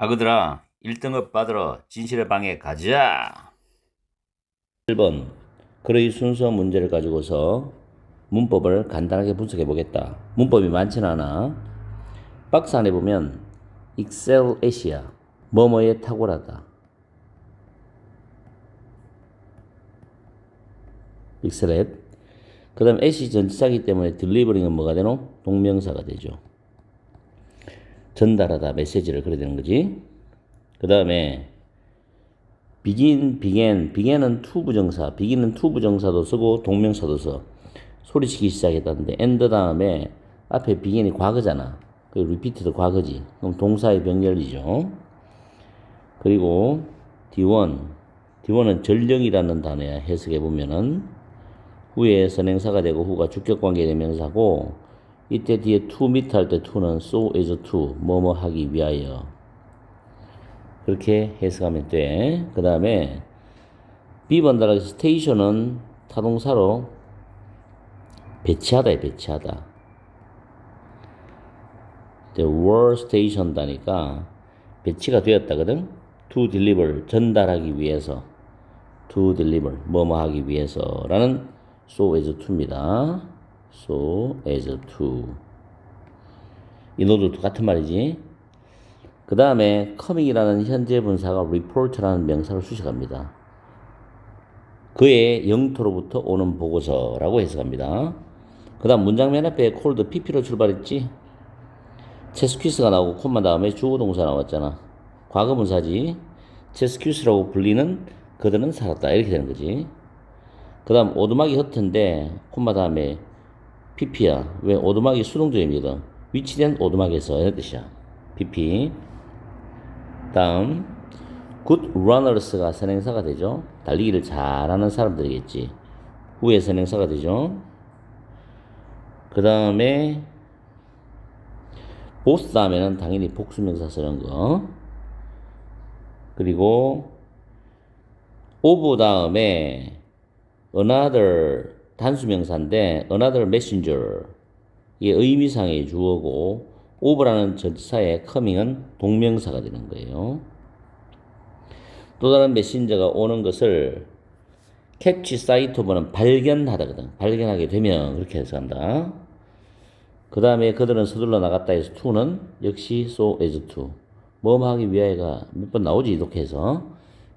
아그들아 1등급 받으러 진실의 방에 가자. 1번 그의 순서 문제를 가지고서 문법을 간단하게 분석해 보겠다. 문법이 많지는 않아. 박스 안에 보면 excel at이야. 뭐뭐에 탁월하다. excel at. 그 다음 at이 전치사이기 때문에 delivering은 뭐가 되노? 동명사가 되죠. 전달하다, 메시지를 그려야 되는 거지. 그 다음에 begin은 to 부정사, begin은 to 부정사도 쓰고 동명사도 써. 소리치기 시작했다는데 end 다음에 앞에 begin이 과거잖아. 그 repeat도 과거지. 그럼 동사의 병렬이죠. 그리고 D1은 전령이라는 단어야. 해석해 보면은 후에 선행사가 되고 후가 주격관계 대명사고, 이때 뒤에 to meet 할 때 to는 so as to 뭐뭐 하기 위하여, 그렇게 해석하면 돼. 그 다음에 B번 달라서 스테이션은 타동사로 배치하다에 배치하다. were station다니까 배치가 되었다거든. to deliver 전달하기 위해서, to deliver 뭐뭐 하기 위해서라는 so as to입니다. so as to. 이 노도 똑같은 말이지. 그 다음에 coming이라는 현재 분사가 report라는 명사를 수식합니다. 그의 영토로부터 오는 보고서라고 해석합니다. 그 다음 문장 맨 앞에 called pp로 출발했지. 체스퀴스가 나오고 콤마 다음에 주어 동사 나왔잖아. 과거 분사지. 체스퀴스라고 불리는 그들은 살았다, 이렇게 되는 거지. 그 다음 오두막이 흩은데 콤마 다음에 pp야. 왜? 오두막이 수동적입니다. 위치된 오두막에서, 이런 뜻이야. pp. 다음 good runners가 선행사가 되죠. 달리기를 잘하는 사람들이겠지. 후에 선행사가 되죠. 그 다음에 both 다음에는 당연히 복수명사 쓰는 거. 그리고 of 다음에 another 단수명사인데 another messenger, 이게 의미상의 주어고, of라는 전치사의 coming은 동명사가 되는 거예요. 또 다른 메신저가 오는 것을 catch sight of는 발견하다거든. 발견하게 되면, 그렇게 해석한다. 그 다음에 그들은 서둘러 나갔다 해서 to는 역시 so as to 뭐뭐 하기 위하여가 몇 번 나오지, 이렇게 해서.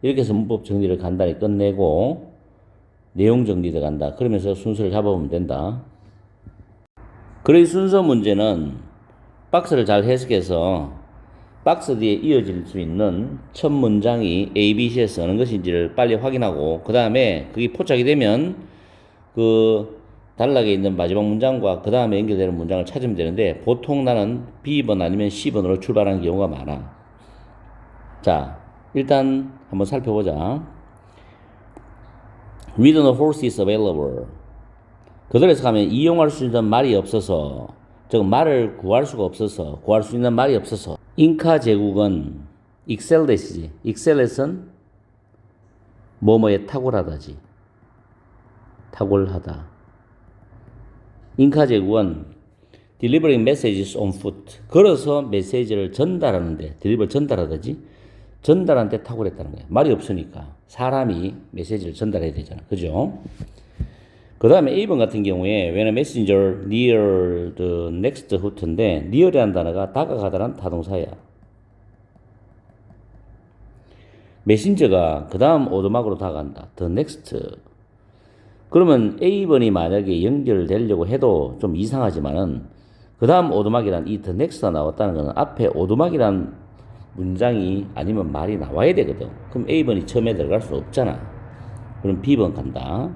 이렇게 해서 문법 정리를 간단히 끝내고 내용 정리도 간다. 그러면서 순서를 잡아보면 된다. 그의 순서 문제는 박스를 잘 해석해서 박스 뒤에 이어질 수 있는 첫 문장이 A, B, C에서 어느 것인지를 빨리 확인하고, 그 다음에 그게 포착이 되면 그 단락에 있는 마지막 문장과 그 다음에 연결되는 문장을 찾으면 되는데, 보통 나는 B번 아니면 C번으로 출발하는 경우가 많아. 자, 일단 한번 살펴보자. Read no horse is available. 그들에서 가면 이용할 수 있는 말이 없어서, 즉 말을 구할 수가 없어서, 구할 수 있는 말이 없어서. 잉카 제국은 익셀렛이지. 익셀렛은 뭐뭐에 탁월하다지. 탁월하다. 잉카 제국은 delivering messages on foot. 걸어서 메시지를 전달하는데, deliver 전달하다지. 전달하는 데 탁월했다는 거야. 말이 없으니까 사람이 메시지를 전달해야 되잖아. 그죠? 그 다음에 A번 같은 경우에 when a messenger near the next hoot인데, near이라는 단어가 다가가다란 타동사야. 메신저가 그 다음 오두막으로 다가간다. the next. 그러면 A번이 만약에 연결되려고 해도 좀 이상하지만은, 그 다음 오두막이란 이 the next가 나왔다는 것은 앞에 오두막이란 문장이 아니면 말이 나와야 되거든. 그럼 A번이 처음에 들어갈 수 없잖아. 그럼 B번 간다.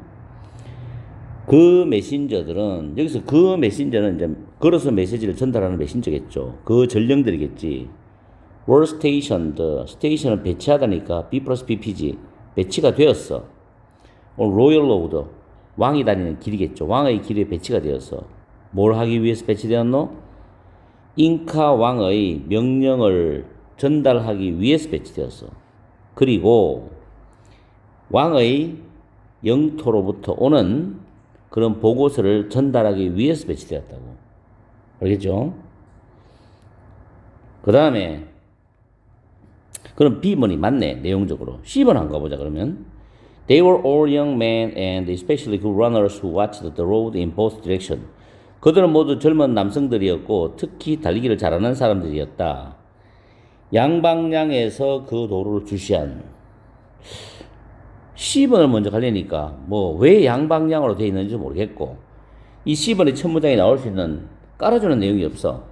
그 메신저들은, 여기서 그 메신저는 이제 걸어서 메시지를 전달하는 메신저겠죠. 그 전령들이겠지. were stationed, station은 배치하다니까 B 플러스 BP지. 배치가 되었어. royal road, 왕이 다니는 길이겠죠. 왕의 길에 배치가 되었어. 뭘 하기 위해서 배치되었노? 잉카 왕의 명령을 전달하기 위해서 배치되었어. 그리고 왕의 영토로부터 오는 그런 보고서를 전달하기 위해서 배치되었다고. 알겠죠? 그 다음에 그럼 B번이 맞네, 내용적으로. C번 한번 가보자, 그러면. They were all young men and especially good runners who watched the road in both directions. 그들은 모두 젊은 남성들이었고 특히 달리기를 잘하는 사람들이었다. 양방향에서 그 도로를 주시한. C번을 먼저 가려니까 뭐 왜 양방향으로 되어 있는지 모르겠고 이 C번의 첫 문장에 나올 수 있는 깔아주는 내용이 없어.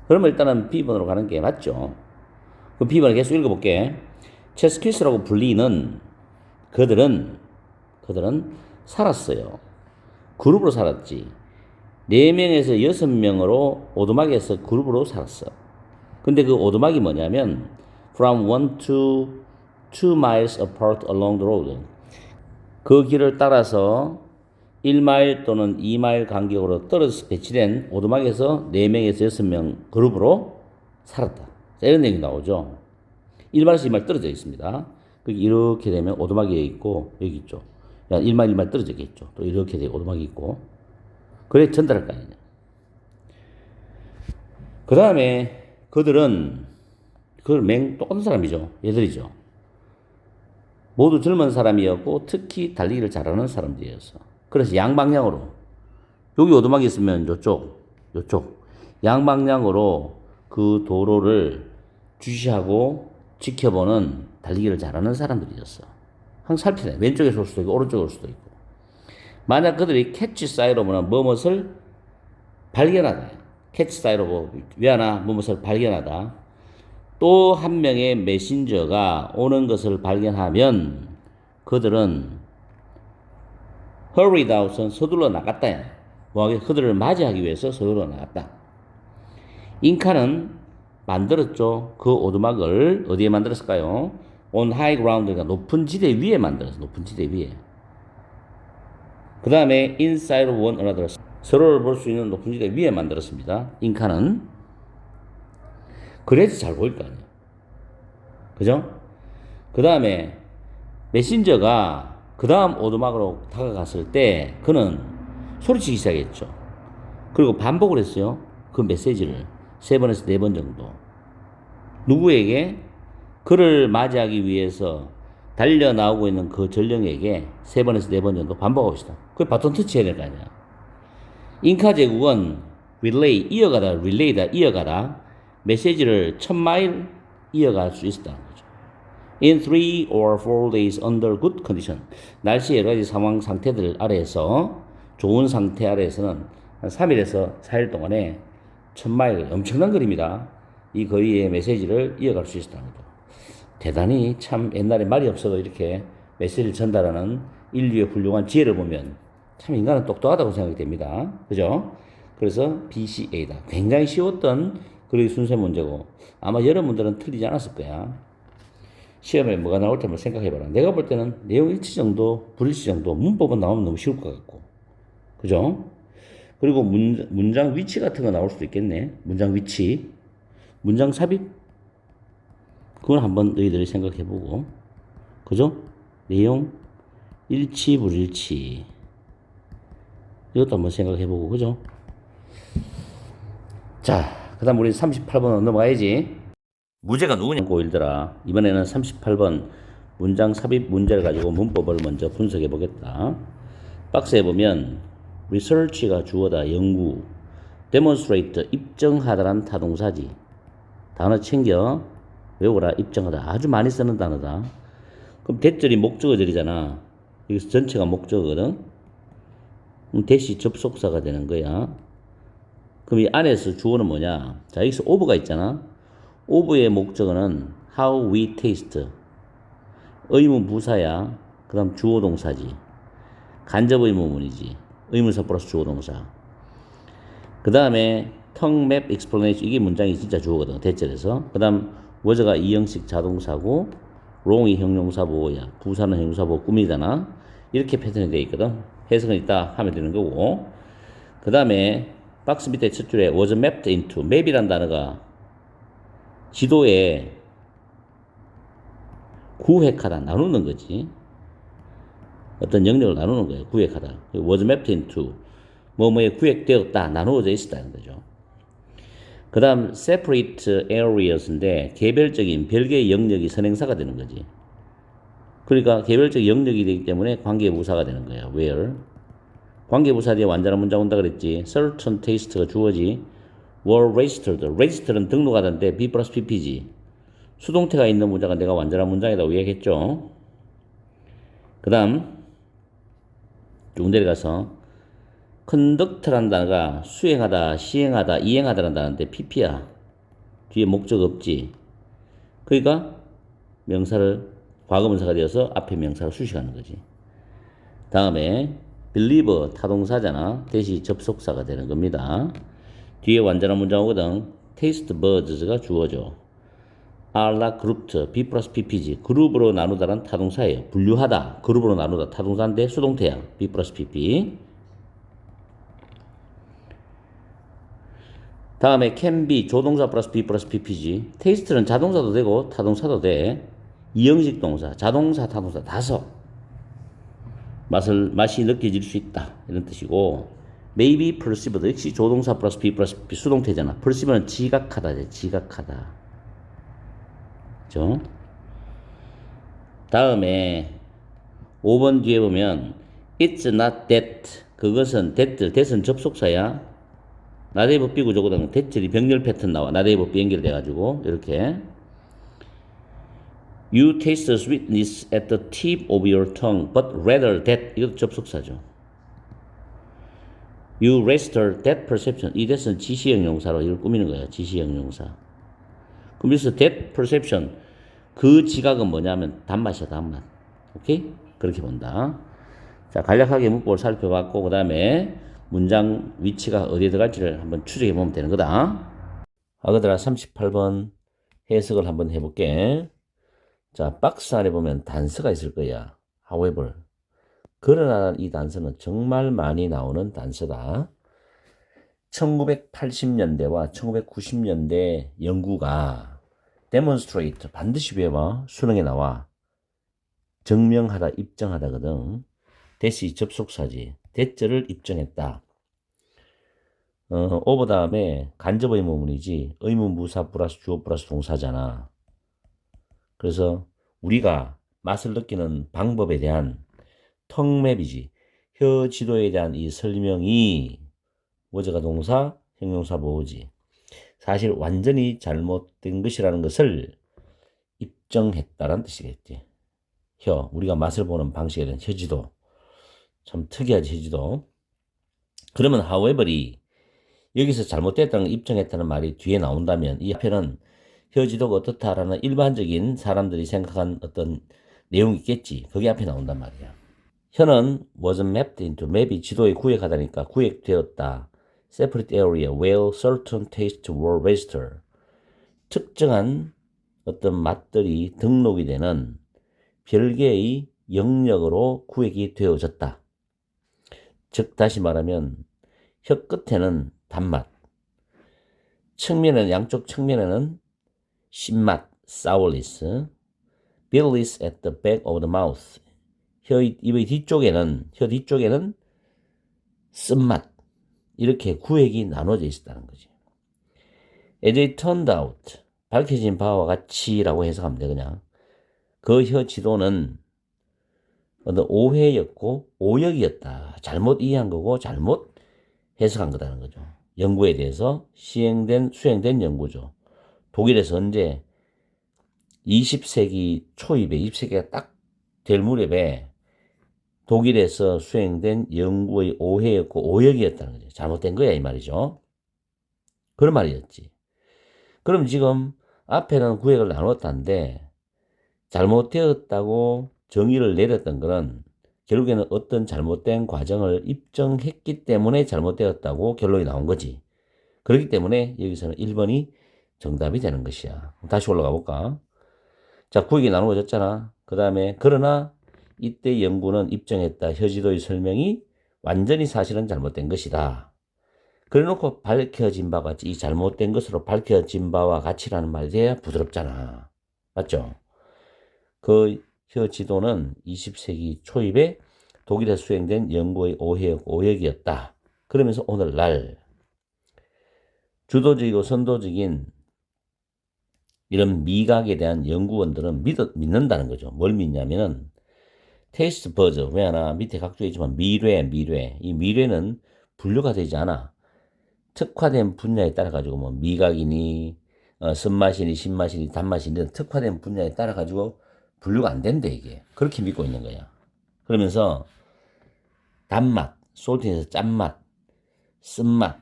그러면 일단은 B번으로 가는 게 맞죠. 그럼 B번을 계속 읽어볼게. 체스키스라고 불리는 그들은 살았어요. 그룹으로 살았지. 4명에서 6명으로 오두막에서 그룹으로 살았어. 근데 그 오두막이 뭐냐면 from 1 to 2 miles apart along the road. 그 길을 따라서 1마일 또는 2마일 간격으로 떨어져서 배치된 오두막에서 4명에서 6명 그룹으로 살았다. 자, 이런 내용이 나오죠. 1마일에서 2마일 떨어져 있습니다. 이렇게 되면 오두막이 있고 여기 있죠. 1마일 1마일 떨어져 있겠죠. 또 이렇게 되고 오두막이 있고 그래 전달할 거 아니냐. 그 다음에 그들은 똑같은 사람이죠. 얘들이죠. 모두 젊은 사람이었고 특히 달리기를 잘하는 사람들이었어. 그래서 양방향으로 여기 오두막이 있으면 요쪽 양방향으로 그 도로를 주시하고 지켜보는 달리기를 잘하는 사람들이었어. 항상 살피네. 왼쪽에서 올 수도 있고 오른쪽에 올 수도 있고. 만약 그들이 캐치 사이로보나 무엇을 발견하다. 캐치 사이로 위하나 무엇을 발견하다. 또 한 명의 메신저가 오는 것을 발견하면 그들은 hurried out은 서둘러 나갔다. 그들을 맞이하기 위해서 서둘러 나갔다. 잉카는 만들었죠. 그 오두막을 어디에 만들었을까요? on high ground, 그러니까 높은 지대 위에 만들었어. 높은 지대 위에. 그 다음에 inside one another, 서로를 볼 수 있는 높은 지대 위에 만들었습니다. 잉카는. 그래야지 잘 보일 거 아니야. 그죠? 그 다음에 메신저가 그 다음 오두막으로 다가갔을 때 그는 소리치기 시작했죠. 그리고 반복을 했어요. 그 메시지를 3번에서 4번 정도. 누구에게? 그를 맞이하기 위해서 달려 나오고 있는 그 전령에게 3번에서 4번 정도 반복하고 있다. 그게 바톤 터치해야 될 거 아니야. 잉카 제국은 이어가다 메시지를 1000마일 이어갈 수 있었다는 거죠. In 3 or 4 days under good condition. 날씨 여러 가지 상황 상태들 아래에서 좋은 상태 아래에서는 한 3일에서 4일 동안에 1000마일, 엄청난 거리입니다. 이 거리의 메시지를 이어갈 수 있었다는 거죠. 대단히 참 옛날에 말이 없어도 이렇게 메시지를 전달하는 인류의 훌륭한 지혜를 보면 참 인간은 똑똑하다고 생각이 됩니다. 그죠? 그래서 BCA다. 굉장히 쉬웠던 그러기 순서 문제고 아마 여러분들은 틀리지 않았을 거야. 시험에 뭐가 나올 때 한번 생각해봐라. 내가 볼 때는 내용 일치 정도, 불일치 정도, 문법은 나오면 너무 쉬울 것 같고. 그죠? 그리고 문장 위치 같은 거 나올 수도 있겠네. 문장 위치. 문장 삽입? 그건 한번 너희들이 생각해보고. 그죠? 내용, 일치, 불일치. 이것도 한번 생각해보고. 그죠? 자, 그 다음 우리 38번으로 넘어가야지. 무죄가 누구냐 고일들아. 이번에는 38번 문장 삽입 문제를 가지고 문법을 먼저 분석해 보겠다. 박스에 보면 research가 주어다. 연구. demonstrate 입증하다란 타동사지. 단어 챙겨 외우라. 입증하다. 아주 많이 쓰는 단어다. 그럼 대절이 목적어절이잖아. 여기서 전체가 목적어거든. 대시 접속사가 되는 거야. 그럼 이 안에서 주어는 뭐냐? 자, 여기서 of가 있잖아. of의 목적어는 how we taste. 의문 부사야. 그 다음 주어 동사지. 간접 의문문이지. 의문사 플러스 주어 동사. 그 다음에 tongue map explanation. 이게 문장이 진짜 주어거든. 대절에서. 그 다음 was가 이형식 자동사고 wrong이 형용사 보호야. 부사는 형용사 보호 꾸미잖아. 이렇게 패턴이 되어 있거든. 해석은 있다 하면 되는 거고. 그 다음에 박스 밑에 첫 줄에 was mapped into. map이란 단어가 지도에 구획하다, 나누는 거지. 어떤 영역을 나누는 거예요. 구획하다. was mapped into. 뭐뭐에 구획되었다, 나누어져 있었다는 거죠. 그 다음 separate areas인데 개별적인 별개의 영역이 선행사가 되는 거지. 그러니까 개별적 영역이 되기 때문에 관계부사가 되는 거야. where 관계부사 뒤에 완전한 문장 온다 그랬지. certain taste가 주어지. were registered. registered는 등록하다인데 B 플러스 PP지. 수동태가 있는 문장은 내가 완전한 문장이라고 얘기했죠. 그 다음 쭉 내려가서 conduct라는 단어가 수행하다, 시행하다, 이행하다라는 단어인데 PP야. 뒤에 목적 없지. 그러니까 명사를 과거분사가 되어서 앞에 명사를 수식하는 거지. 다음에 believer 타동사잖아. 대시 접속사가 되는 겁니다. 뒤에 완전한 문장 오거든. taste buds가 주어져. are not grouped. B 플러스 PP지. 그룹으로 나누다란 타동사예요. 분류하다. 그룹으로 나누다 타동사인데 수동태야. B 플러스 PP. 다음에 can be 조동사 플러스 B 플러스 PP지. taste는 자동사도 되고 타동사도 돼. 이형식 동사, 자동사, 타동사 다 써. 맛이 느껴질 수 있다. 이런 뜻이고. maybe perceived 역시 조동사 플러스 B 플러스 P 수동태잖아. perceive는 지각하다. 지각하다. 그죠? 다음에 5번 뒤에 보면 it's not that 그것은 that은 접속사야. 나대부 비구조거든. that이 병렬 패턴 나와. 나대부 비 연결돼가지고 이렇게 You taste the sweetness at the tip of your tongue, but rather that 이것도 접속사죠. You register that perception. 이 that은 지시형 용사로 이걸 꾸미는 거예요. 지시형 용사. 그럼 여기서 that perception 그 지각은 뭐냐면 단맛이야, 단맛. 오케이? 그렇게 본다. 자, 간략하게 문법을 살펴봤고 그 다음에 문장 위치가 어디에 들어갈지를 한번 추적해 보면 되는 거다. 아그들아 38번 해석을 한번 해볼게. 자, 박스 안에 보면 단서가 있을 거야. however. 그러나 이 단서는 정말 많이 나오는 단서다. 1980년대와 1990년대 연구가 demonstrate 반드시 외워 수능에 나와 증명하다, 입증하다거든. 대시 접속사지. 대절을 입증했다. over 다음에 간접 의문문이지. 의문 부사 플러스 주어 플러스 동사잖아. 그래서 우리가 맛을 느끼는 방법에 대한 턱맵이지. 혀 지도에 대한 이 설명이 뭐저가 동사, 형용사 보호지. 사실 완전히 잘못된 것이라는 것을 입증했다라는 뜻이겠지. 우리가 맛을 보는 방식에 대한 혀지도. 참 특이하지, 혀지도. 그러면 however이 여기서 잘못됐다는 걸 입증했다는 말이 뒤에 나온다면 이 앞에는 혀지도가 어떻다라는 일반적인 사람들이 생각한 어떤 내용이 있겠지. 그게 앞에 나온단 말이야. 혀는 was mapped into 맵이 지도에 구획하다니까 구획되었다. separate area where certain tastes were registered. 특정한 어떤 맛들이 등록이 되는 별개의 영역으로 구획이 되어졌다. 즉 다시 말하면 혀 끝에는 단맛, 측면에는 양쪽 측면에는 신맛, sourness, bitterness at the back of the mouth. 입의 뒤쪽에는 쓴맛. 이렇게 구획이 나눠져 있었다는 거지. As it turned out, 밝혀진 바와 같이라고 해석하면 돼, 그냥. 그 혀 지도는 어떤 오해였고 오역이었다. 잘못 이해한 거고 잘못 해석한 거다는 거죠. 연구에 대해서 수행된 연구죠. 독일에서 언제 20세기 초입에 20세기가 딱 될 무렵에 독일에서 수행된 연구의 오해였고 오역이었다는 거죠. 잘못된 거야 이 말이죠. 그런 말이었지. 그럼 지금 앞에는 구획을 나눴다는데 잘못되었다고 정의를 내렸던 거는 결국에는 어떤 잘못된 과정을 입증했기 때문에 잘못되었다고 결론이 나온 거지. 그렇기 때문에 여기서는 1번이 정답이 되는 것이야. 다시 올라가 볼까? 자, 구획이 나누어졌잖아. 그 다음에 그러나 이때 연구는 입증했다. 혀지도의 설명이 완전히 사실은 잘못된 것이다. 그래놓고 밝혀진 바와 같이 이 잘못된 것으로 밝혀진 바와 같이라는 말이 돼야 부드럽잖아. 맞죠? 그 혀지도는 20세기 초입에 독일에 수행된 연구의 오역이었다. 그러면서 오늘날 주도적이고 선도적인 이런 미각에 대한 연구원들은 믿는다는 거죠. 뭘 믿냐면은 테이스트 버즈, 왜냐나 밑에 각주에 있지만 미뢰. 이 미뢰는 분류가 되지 않아. 특화된 분야에 따라 가지고 뭐 미각이니 쓴맛이니 신맛이니 단맛이니 특화된 분야에 따라 가지고 분류가 안 된대 이게. 그렇게 믿고 있는 거야. 그러면서 단맛, 솔트에서 짠맛, 쓴맛,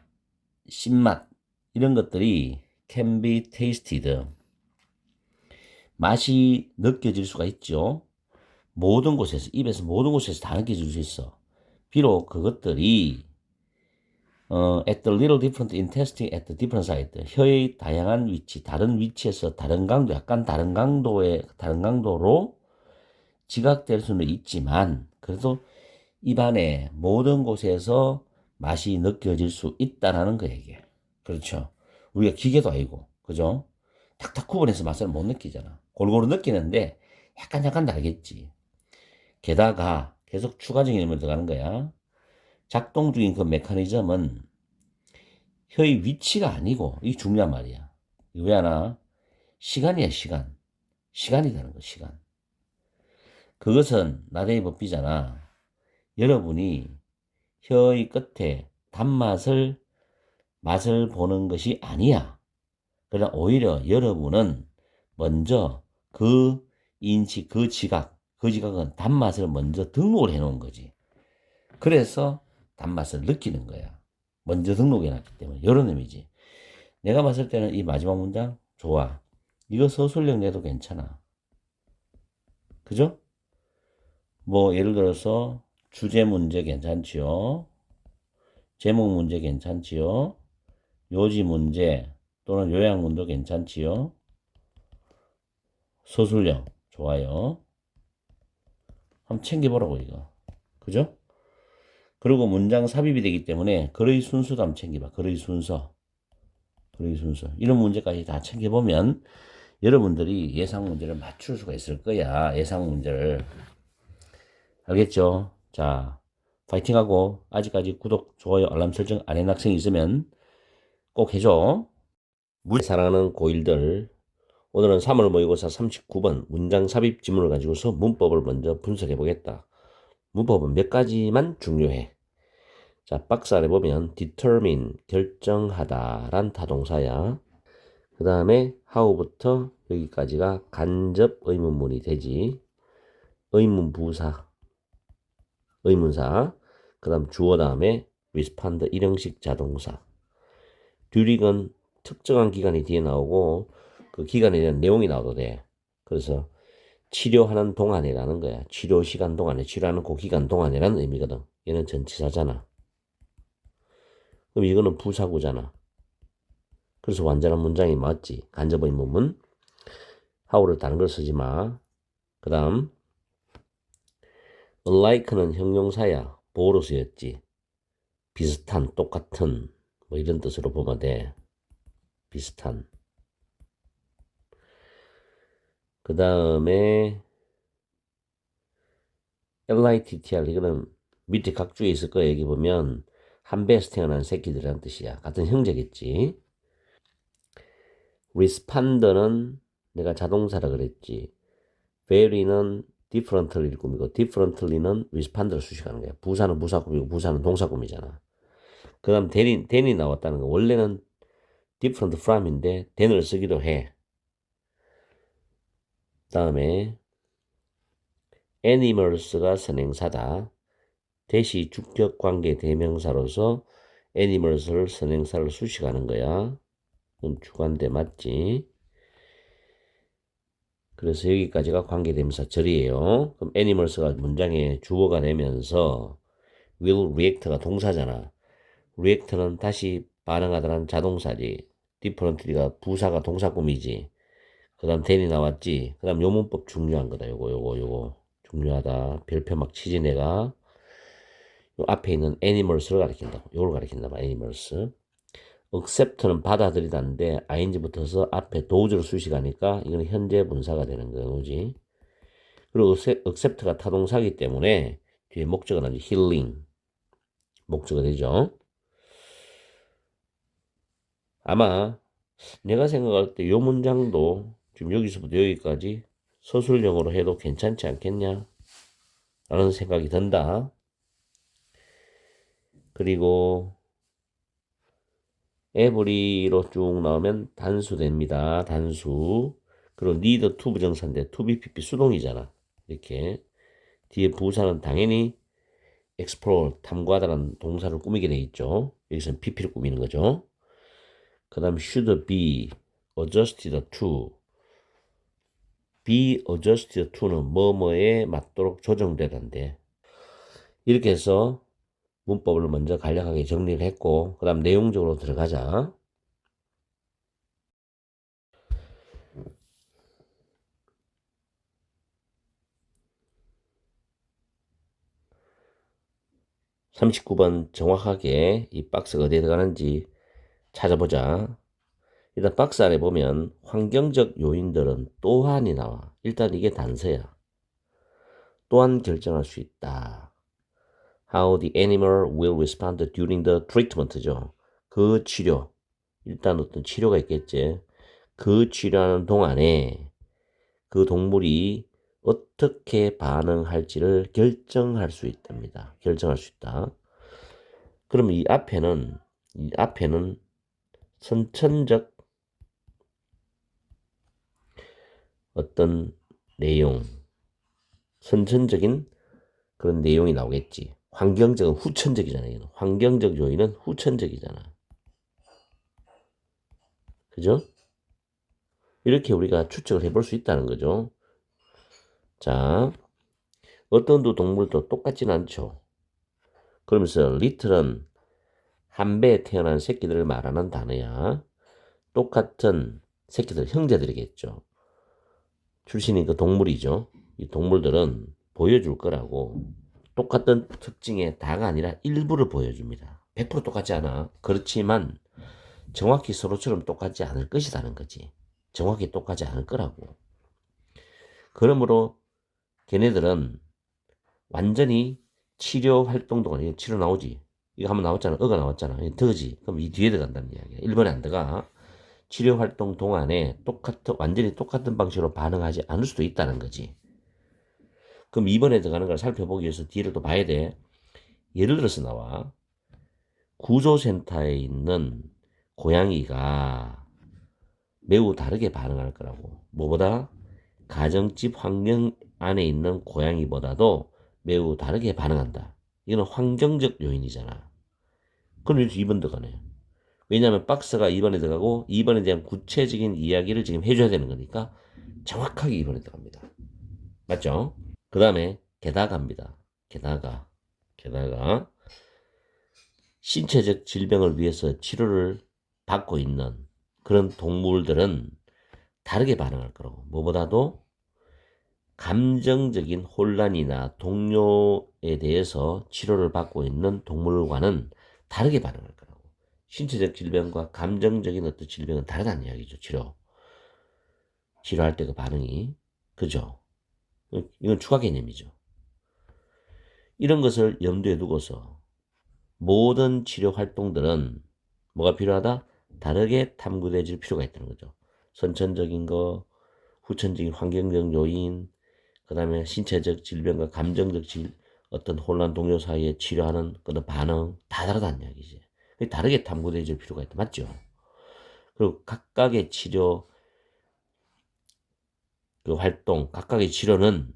신맛 이런 것들이 can be tasted. 맛이 느껴질 수가 있죠. 모든 곳에서 입에서 모든 곳에서 다 느껴질 수 있어. 비록 그것들이 at the little different in testing at the different site. 혀의 다양한 위치, 다른 위치에서 다른 강도, 약간 다른 강도로 지각될 수는 있지만, 그래도 입안에 모든 곳에서 맛이 느껴질 수 있다라는 거 얘기예요. 그렇죠. 우리가 기계도 아니고, 그죠? 탁탁 구분해서 맛을 못 느끼잖아. 골고루 느끼는데, 약간 다르겠지. 게다가 계속 추가적인 의미를 들어가는 거야. 작동 중인 그 메커니즘은 혀의 위치가 아니고, 이게 중요한 말이야. 왜 하나? 시간이야, 시간. 시간이라는 거, 시간. 그것은 나대의 법비잖아. 여러분이 혀의 끝에 맛을 보는 것이 아니야. 그러나 오히려 여러분은 먼저 그 인식, 그 지각은 단맛을 먼저 등록을 해 놓은 거지. 그래서 단맛을 느끼는 거야. 먼저 등록해 놨기 때문에. 이런 의미지. 내가 봤을 때는 이 마지막 문장 좋아. 이거 서술형 내도 괜찮아. 그죠? 뭐 예를 들어서 주제 문제 괜찮지요. 제목 문제 괜찮지요. 요지 문제 또는 요약문도 괜찮지요. 서술형 좋아요. 한번 챙겨보라고 이거. 그죠? 그리고 문장 삽입이 되기 때문에 글의 순서도 한번 챙겨봐. 글의 순서. 이런 문제까지 다 챙겨보면 여러분들이 예상 문제를 맞출 수가 있을 거야. 예상 문제를. 알겠죠? 자, 파이팅하고 아직까지 구독, 좋아요, 알람 설정 안 해놓은 학생이 있으면 꼭 해줘. 사랑하는 고1들, 오늘은 3월 모의고사 39번 문장 삽입 지문을 가지고서 문법을 먼저 분석해 보겠다. 문법은 몇 가지만 중요해. 자, 박스 아래 보면 determine, 결정하다 란 타동사야. 그 다음에 how부터 여기까지가 간접 의문문이 되지. 의문사. 그 다음 주어 다음에 respond 일형식 자동사. during은 특정한 기간이 뒤에 나오고 그 기간에 대한 내용이 나와도 돼. 그래서 치료하는 동안이라는 거야. 치료 시간 동안에, 치료하는 그 기간 동안이라는 의미거든. 얘는 전치사잖아. 그럼 이거는 부사구잖아. 그래서 완전한 문장이 맞지. 간접 의문문. how를 다른 걸 쓰지 마. 그 다음 unlike는 형용사야. 보호로 쓰였지. 비슷한, 똑같은 뭐 이런 뜻으로 보면 돼. 비슷한. 그 다음에 LITTR 이거는 밑에 각주에 있을 거야. 여기 보면 한 배에서 태어난 새끼들이라는 뜻이야. 같은 형제겠지. respond는 내가 자동사라 그랬지. very는 differently를 꾸미고 differently는 respond를 수식하는 거야. 부사는 부사꾸미고 부사는 동사꾸미잖아. 그 다음 than이 나왔다는 거. 원래는 different from인데 than을 쓰기도 해. 다음에 animals가 선행사다. 대시 주격관계 대명사로서 animals를 선행사를 수식하는 거야. 그건 주관대 맞지? 그래서 여기까지가 관계대명사 절이에요. 그럼 animals가 문장의 주어가 되면서 will react가 동사잖아. react는 다시 반응하다는 자동사지. differently가 부사가 동사꾸미지. 그 다음 then이 나왔지. 그 다음 요 문법 중요한 거다. 요거 중요하다. 별표 막 치지 내가. 요 앞에 있는 animals를 가리킨다고. 요걸 가리킨다. animals. accept는 받아들이다인데 ing 붙어서 앞에 도주를 수식하니까 이거는 현재 분사가 되는 거지. 그리고 accept가 타동사기 때문에 뒤에 목적은 아주 healing 목적어 되죠. 아마 내가 생각할 때 요 문장도 지금 여기서부터 여기까지 서술형으로 해도 괜찮지 않겠냐 라는 생각이 든다. 그리고 every로 쭉 나오면 단수됩니다. 단수. 그리고 need to 부정사인데 to be pp 수동이잖아. 이렇게 뒤에 부사는 당연히 explore 탐구하다라는 동사를 꾸미게 돼 있죠. 여기서는 pp를 꾸미는 거죠. 그 다음 should be adjusted to be adjusted to는 뭐뭐에 맞도록 조정되던데 이렇게 해서 문법을 먼저 간략하게 정리를 했고 그 다음 내용적으로 들어가자. 39번 정확하게 이 박스가 어디에 들어가는지 찾아보자. 일단 박스 안에 보면 환경적 요인들은 또한이 나와. 일단 이게 단서야. 또한 결정할 수 있다. How the animal will respond during the treatment죠. 그 치료. 일단 어떤 치료가 있겠지. 그 치료하는 동안에 그 동물이 어떻게 반응할지를 결정할 수 있답니다. 결정할 수 있다. 그러면 이 앞에는 선천적 어떤 내용, 선천적인 그런 내용이 나오겠지. 환경적은 후천적이잖아요. 환경적 요인은 후천적이잖아. 그죠? 이렇게 우리가 추측을 해볼 수 있다는 거죠. 자, 어떤 두 동물도 똑같진 않죠. 그러면서 리틀은 한 배에 태어난 새끼들을 말하는 단어야. 똑같은 새끼들, 형제들이겠죠. 출신이 그 동물이죠. 이 동물들은 보여줄 거라고 똑같은 특징의 다가 아니라 일부를 보여줍니다. 100% 똑같지 않아. 그렇지만 정확히 서로처럼 똑같지 않을 것이라는 거지. 정확히 똑같지 않을 거라고. 그러므로 걔네들은 완전히 치료 활동 동안 이거 치료 나오지. 이거 한번 나왔잖아. 어가 나왔잖아. 더지. 그럼 이 뒤에 들어간다는 이야기야. 1번에 안 들어가. 치료 활동 동안에 완전히 똑같은 방식으로 반응하지 않을 수도 있다는 거지. 그럼 2번에 들어가는 걸 살펴보기 위해서 뒤를 또 봐야 돼. 예를 들어서 나와. 구조센터에 있는 고양이가 매우 다르게 반응할 거라고. 뭐보다? 가정집 환경 안에 있는 고양이보다도 매우 다르게 반응한다. 이거는 환경적 요인이잖아. 그럼 여기서 2번 들어가네. 왜냐하면 박스가 2번에 들어가고 2번에 대한 구체적인 이야기를 지금 해줘야 되는 거니까 정확하게 2번에 들어갑니다. 맞죠? 그 다음에 게다가입니다. 게다가 신체적 질병을 위해서 치료를 받고 있는 그런 동물들은 다르게 반응할 거라고. 뭐보다도 감정적인 혼란이나 동요에 대해서 치료를 받고 있는 동물과는 다르게 반응할 거라고. 신체적 질병과 감정적인 어떤 질병은 다르다는 이야기죠. 치료할 때 그 반응이. 그죠? 이건 추가 개념이죠. 이런 것을 염두에 두고서 모든 치료 활동들은 뭐가 필요하다? 다르게 탐구되질 필요가 있다는 거죠. 선천적인 거, 후천적인 환경적 요인, 그 다음에 신체적 질병과 감정적 어떤 혼란 동요 사이에 치료하는 그런 반응 다 다르다는 이야기지. 다르게 탐구되질 필요가 있다. 맞죠? 그리고 각각의 치료 그 활동, 각각의 치료는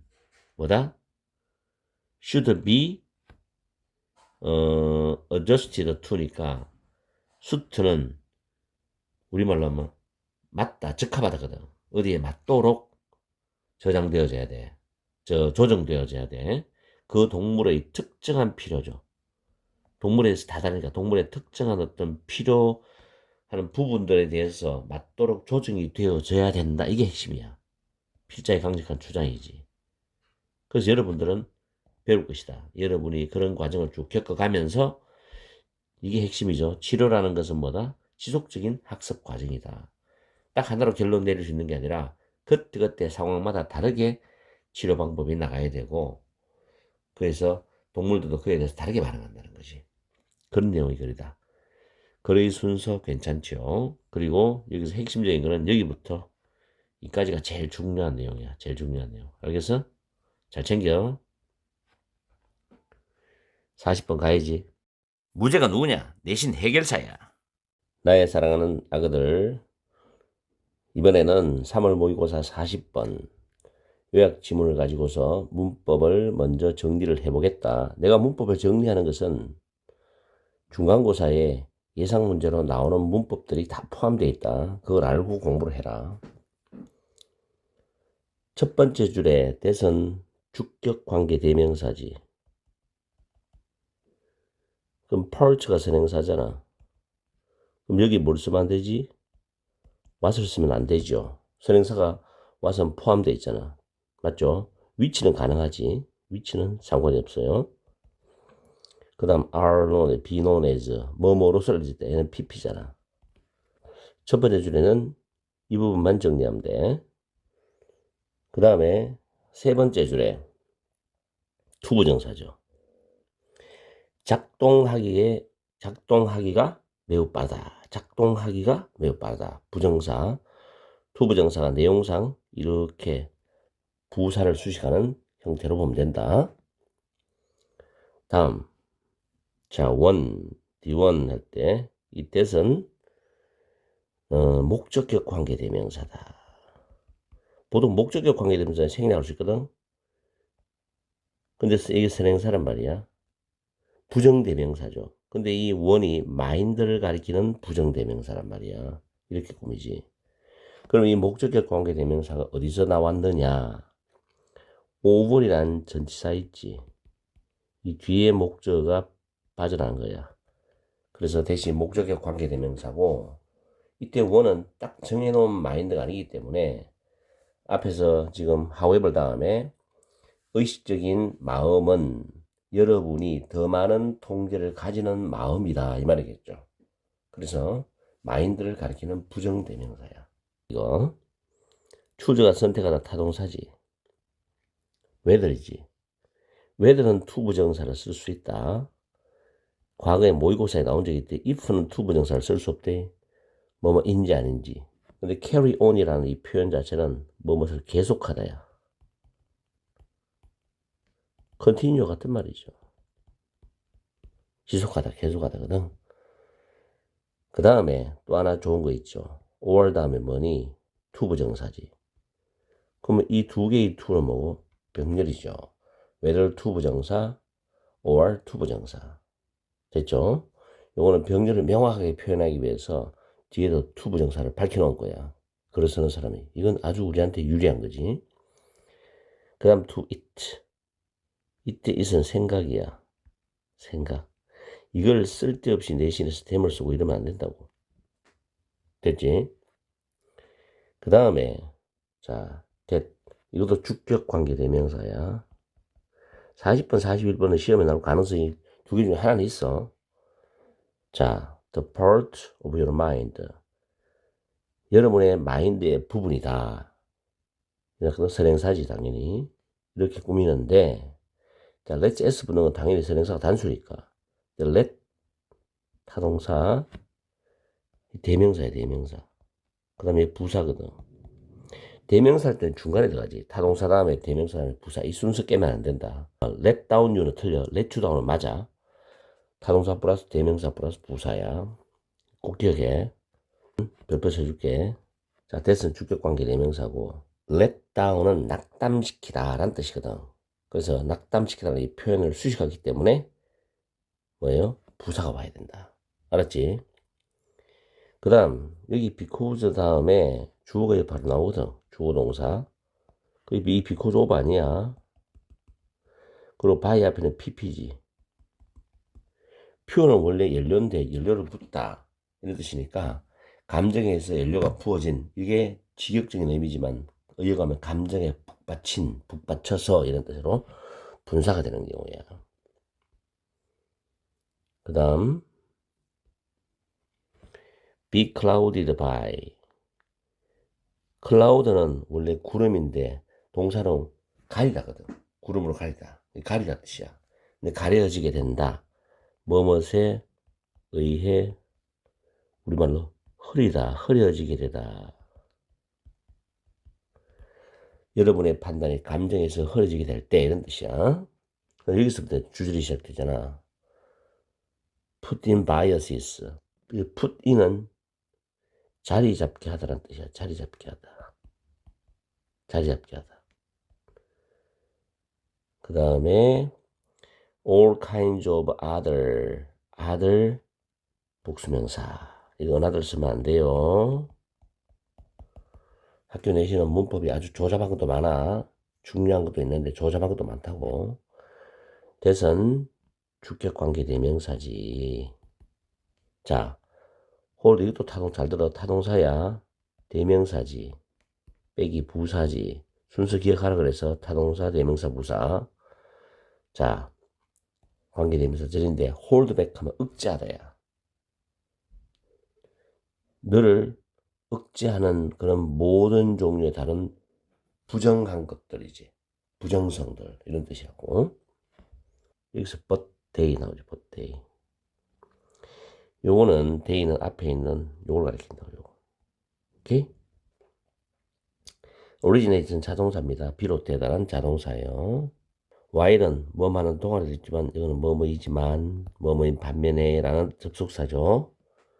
뭐다? should be adjusted to니까 수트는 우리말로 하면 맞다, 적합하다거든. 어디에 맞도록 저장되어져야 돼. 조정되어져야 돼. 그 동물의 특정한 필요죠. 동물에서 다 다르니까 동물의 특정한 어떤 필요하는 부분들에 대해서 맞도록 조정이 되어져야 된다. 이게 핵심이야. 필자의 강력한 주장이지. 그래서 여러분들은 배울 것이다. 여러분이 그런 과정을 쭉 겪어가면서 이게 핵심이죠. 치료라는 것은 뭐다? 지속적인 학습 과정이다. 딱 하나로 결론 내릴 수 있는 게 아니라 그때그때 상황마다 다르게 치료 방법이 나가야 되고 그래서 동물들도 그에 대해서 다르게 반응한다는 것이 그런 내용이 글이다. 거의 순서 괜찮죠? 그리고 여기서 핵심적인 거는 여기부터 이까지가 제일 중요한 내용이야. 제일 중요한 내용. 알겠어? 잘 챙겨. 40번 가야지. 무죄가 누구냐? 내신 해결사야. 나의 사랑하는 아그들. 이번에는 3월 모의고사 40번 요약 지문을 가지고서 문법을 먼저 정리를 해보겠다. 내가 문법을 정리하는 것은 중간고사에 예상 문제로 나오는 문법들이 다 포함되어 있다. 그걸 알고 공부를 해라. 첫 번째 줄에 대선 주격관계 대명사지. 그럼 part가 선행사잖아. 그럼 여기 뭘 쓰면 안 되지? what을 쓰면 안 되죠. 선행사가 what은 포함되어 있잖아. 맞죠? 위치는 가능하지. 위치는 상관이 없어요. 그 다음 are known, be known as 뭐뭐로 쓰여질 때 얘는 pp잖아. 첫 번째 줄에는 이 부분만 정리하면 돼. 그 다음에 세 번째 줄에 투부정사죠. 작동하기가 매우 빠르다. 작동하기가 매우 빠르다. 부정사, 투부정사가 내용상 이렇게 부사를 수식하는 형태로 보면 된다. 다음, 자, D1 할 때 이 that은 목적격 관계 대명사다. 보통 목적격 관계 대명사는 생략할 수 있거든. 근데 이게 선행사란 말이야. 부정대명사죠. 근데 이 원이 마인드를 가리키는 부정대명사란 말이야. 이렇게 꾸미지. 그럼 이 목적격 관계 대명사가 어디서 나왔느냐? over이란 전치사 있지. 이 뒤에 목적어가 빠져나간 거야. 그래서 대신 목적격 관계 대명사고, 이때 원은 딱 정해놓은 마인드가 아니기 때문에 앞에서 지금 however 다음에 의식적인 마음은 여러분이 더 많은 통제를 가지는 마음이다 이 말이겠죠. 그래서 마인드를 가리키는 부정대명사야. 이거 추저가 선택하다 타동사지. whether이지. whether는 투부정사를 쓸 수 있다. 과거에 모의고사에 나온 적이 있대. if는 투부정사를 쓸 수 없대. 뭐뭐인지 아닌지. 근데 carry on이라는 이 표현 자체는 뭐뭐를 계속하다야. continue 같은 말이죠. 지속하다, 계속하다거든. 그 다음에 또 하나 좋은 거 있죠. or 다음에 뭐니? 투부정사지. 그러면 이 두 개의 투는 뭐고? 병렬이죠. whether 투부정사, or 투부정사. 됐죠? 요거는 병렬을 명확하게 표현하기 위해서 뒤에도 투부정사를 밝혀놓은 거야. 글을 쓰는 사람이. 이건 아주 우리한테 유리한 거지. 그 다음 to it. 이때 it은 생각이야. 생각. 이걸 쓸데없이 내신에서 댐을 쓰고 이러면 안 된다고. 됐지? 그 다음에 자, 이것도 주격 관계 대명사야. 40번, 41번은 시험에 나올 가능성이 두 개 중에 하나는 있어. 자, the part of your mind. 여러분의 마인드의 부분이다. 이렇게 선행사지 당연히. 이렇게 꾸미는데 자, let's s 붙는 건 당연히 선행사가 단수니까. let 타동사 대명사야 대명사. 그 다음에 부사거든. 대명사 할 때는 중간에 들어가지. 타동사 다음에 대명사 다음에 부사. 이 순서 깨면 안 된다. let down you는 틀려. let you down은 맞아. 타동사 플러스 대명사 플러스 부사야. 꼭 기억해. 별표 쳐줄게. 자, that은 주격관계 대명사고 let down은 낙담시키다 라는 뜻이거든. 그래서 낙담시키다는 이 표현을 수식하기 때문에 뭐예요? 부사가 와야 된다. 알았지? 그 다음 여기 because 다음에 주어가 바로 나오거든. 주어 동사. 이 because of 아니야. 그리고 by 앞에는 pp지. 표현은 원래 연료인데 연료를 붓다 이런 뜻이니까 감정에서 연료가 부어진 이게 직역적인 의미지만 의역하면 감정에 북받쳐서 이런 뜻으로 분사가 되는 경우야. 그 다음 be clouded by. cloud는 원래 구름인데 동사는 가리다거든. 구름으로 가리다. 가리다 뜻이야. 근데 가려지게 된다. 뭐뭇에 의해 우리말로 흐려지게 되다. 여러분의 판단이 감정에서 흐려지게 될 때 이런 뜻이야. 여기서부터 주절이 시작되잖아. put in biases. put in은 자리 잡게 하다라는 뜻이야. 자리 잡게 하다. 자리 잡게 하다. 그 다음에 all kinds of other 복수명사. 이거 other 쓰면 안 돼요. 학교 내시는 문법이 아주 조잡한 것도 많아. 중요한 것도 있는데 조잡한 것도 많다고. 대선 주격관계 대명사지. 자, hold 이것도 타동 잘 들어. 타동사야. 대명사지. 빼기 부사지. 순서 기억하라 그래서 타동사 대명사 부사. 자, 관계 대명사절인데 hold back 하면 억제하다야. 너를 억제하는 그런 모든 종류의 다른 부정한 것들이지. 부정성들 이런 뜻이라고. 여기서 but they 나오죠. but they. 요거는 they는 앞에 있는 요걸 가리킨다. 요거. 오케이? originate는 자동사입니다. 비롯되다는 자동사예요. while은 뭐하는 동안에도 있지만 이거는 뭐뭐이지만 뭐뭐인 반면에 라는 접속사죠.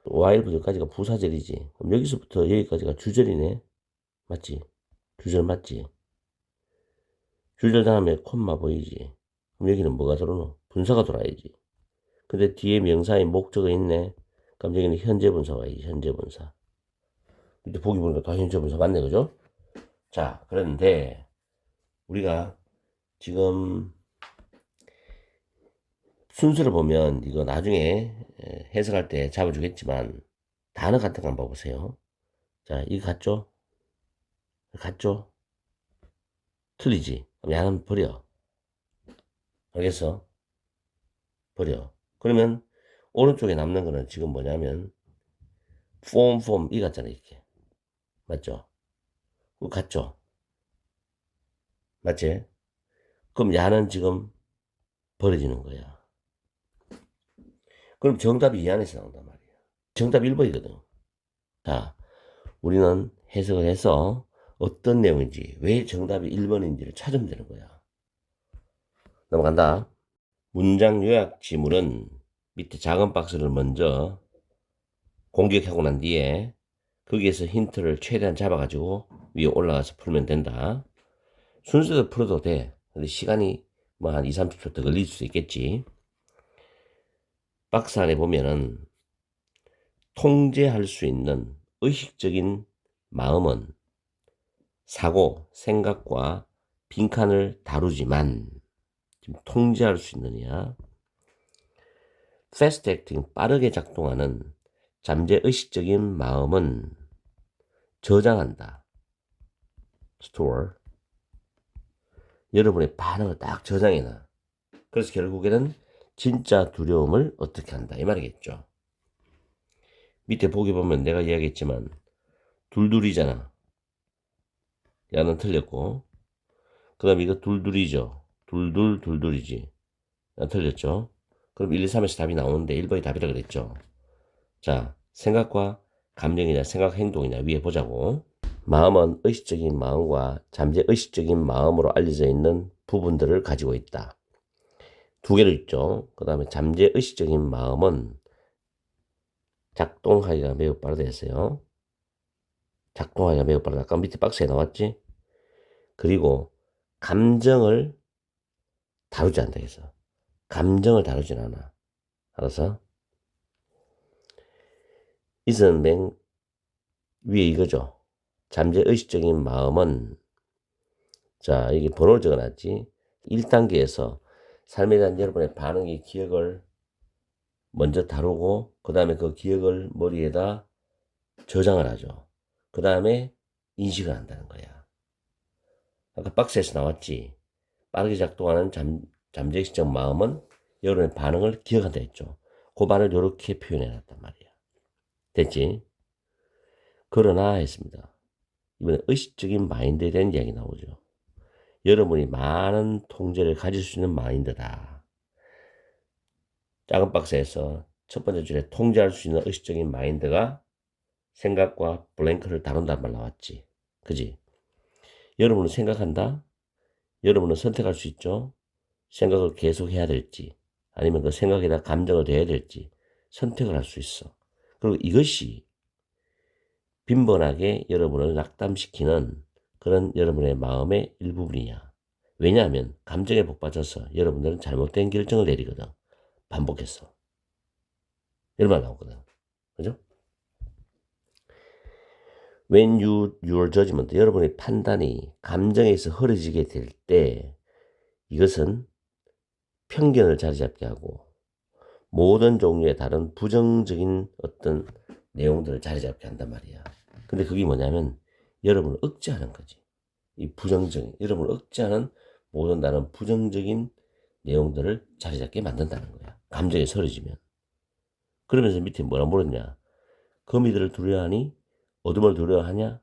while부터 여기까지가 부사절이지. 그럼 여기서부터 여기까지가 주절이네. 맞지? 주절 맞지? 주절 다음에 콤마 보이지? 그럼 여기는 뭐가 들어오노? 분사가 들어와야지. 근데 뒤에 명사의 목적어 있네. 그럼 여기는 현재 분사 와야지. 현재 분사. 이제 보기 보니까 다 현재 분사 맞네. 그죠? 자, 그런데 우리가 지금 순서를 보면 이거 나중에 해석할 때 잡아주겠지만 단어 같은 거 한번 봐보세요. 자, 이거 같죠? 같죠? 틀리지? 그럼 야는 버려. 알겠어? 버려. 그러면 오른쪽에 남는 거는 지금 뭐냐면 form 이 같잖아. 이렇게. 맞죠? 그거 같죠? 맞지? 그럼 야는 지금 버려지는 거야. 그럼 정답이 이 안에서 나온단 말이야. 정답 1번이거든. 자, 우리는 해석을 해서 어떤 내용인지, 왜 정답이 1번인지를 찾으면 되는 거야. 넘어간다. 문장 요약 지문은 밑에 작은 박스를 먼저 공격하고 난 뒤에 거기에서 힌트를 최대한 잡아가지고 위에 올라가서 풀면 된다. 순서대로 풀어도 돼. 근데 시간이 뭐 한 2, 30초 더 걸릴 수 있겠지. 박스 안에 보면은 통제할 수 있는 의식적인 마음은 사고, 생각과 빈칸을 다루지만 지금 통제할 수 있느냐. fast acting, 빠르게 작동하는 잠재 의식적인 마음은 저장한다. store. 여러분의 반응을 딱 저장해놔. 그래서 결국에는 진짜 두려움을 어떻게 한다. 이 말이겠죠. 밑에 보기 보면 내가 이야기했지만 둘둘이잖아. 야는 틀렸고. 그 다음에 이거 둘둘이죠. 둘둘이지. 야 틀렸죠. 그럼 1, 2, 3에서 답이 나오는데 1번이 답이라 그랬죠. 자, 생각과 감정이냐 생각 행동이냐 위에 보자고. 마음은 의식적인 마음과 잠재 의식적인 마음으로 알려져 있는 부분들을 가지고 있다. 두 개로 있죠. 그 다음에 잠재 의식적인 마음은 작동하기가 매우 빠르다 했어요. 작동하기가 매우 빠르다. 아까 밑에 박스에 나왔지? 그리고 감정을 다루지 않다 해서. 감정을 다루진 않아. 알았어? 이선 맨 위에 이거죠. 잠재 의식적인 마음은, 자, 여기 번호를 적어놨지. 1단계에서 삶에 대한 여러분의 반응의 기억을 먼저 다루고 그 다음에 그 기억을 머리에다 저장을 하죠. 그 다음에 인식을 한다는 거야. 아까 박스에서 나왔지. 빠르게 작동하는 잠재의식적 마음은 여러분의 반응을 기억한다 했죠. 그 말을 이렇게 표현해놨단 말이야. 됐지? 그러나 했습니다. 이번에 의식적인 마인드에 대한 이야기 나오죠. 여러분이 많은 통제를 가질 수 있는 마인드다. 작은 박스에서 첫 번째 줄에 통제할 수 있는 의식적인 마인드가 생각과 블랭크를 다룬단 말 나왔지. 그지? 여러분은 생각한다? 여러분은 선택할 수 있죠? 생각을 계속 해야 될지, 아니면 그 생각에다 감정을 대야 될지 선택을 할 수 있어. 그리고 이것이 빈번하게 여러분을 낙담시키는 그런 여러분의 마음의 일부분이야. 왜냐하면 감정에 복받쳐서 여러분들은 잘못된 결정을 내리거든. 반복해서. 이런 말 나오거든. 그죠? When your judgment, 여러분의 판단이 감정에서 흐려지게 될 때 이것은 편견을 자리잡게 하고 모든 종류의 다른 부정적인 어떤 내용들을 자리잡게 한단 말이야. 근데 그게 뭐냐면 여러분을 억제하는 거지. 이 부정적인, 여러분을 억제하는 모든 다른 부정적인 내용들을 자리잡게 만든다는 거야. 감정에 서려지면. 그러면서 밑에 뭐라 물었냐. 거미들을 두려워하니? 어둠을 두려워하냐?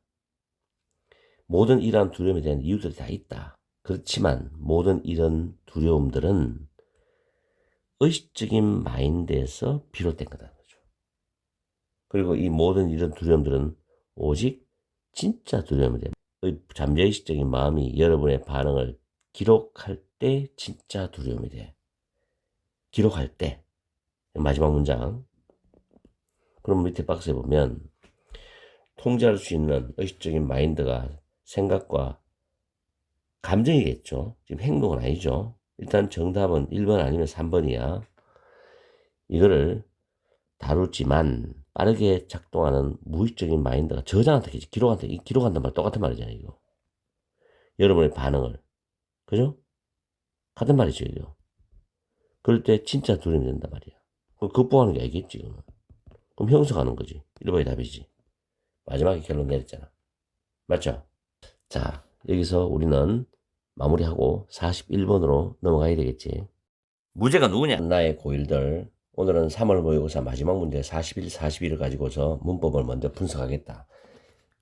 모든 이러한 두려움에 대한 이유들이 다 있다. 그렇지만 모든 이런 두려움들은 의식적인 마인드에서 비롯된 거다. 그리고 이 모든 이런 두려움들은 오직 진짜 두려움이 됩니다. 잠재의식적인 마음이 여러분의 반응을 기록할 때 진짜 두려움이 돼. 기록할 때. 마지막 문장. 그럼 밑에 박스에 보면 통제할 수 있는 의식적인 마인드가 생각과 감정이겠죠. 지금 행동은 아니죠. 일단 정답은 1번 아니면 3번이야. 이거를 다루지만 빠르게 작동하는 무의식적인 마인드가 저장한테 기록한단 말 똑같은 말이잖아요. 이거. 여러분의 반응을. 그죠? 같은 말이죠. 이거. 그럴 때 진짜 두려움이 된단 말이야. 그럼 극복하는 게 알겠지. 그럼 형성하는 거지. 1번이 답이지. 마지막에 결론 내렸잖아. 맞죠? 자, 여기서 우리는 마무리하고 41번으로 넘어가야 되겠지. 무죄가 누구냐? 나의 고일들. 오늘은 3월 모의고사 마지막 문제 41, 42를 가지고서 문법을 먼저 분석하겠다.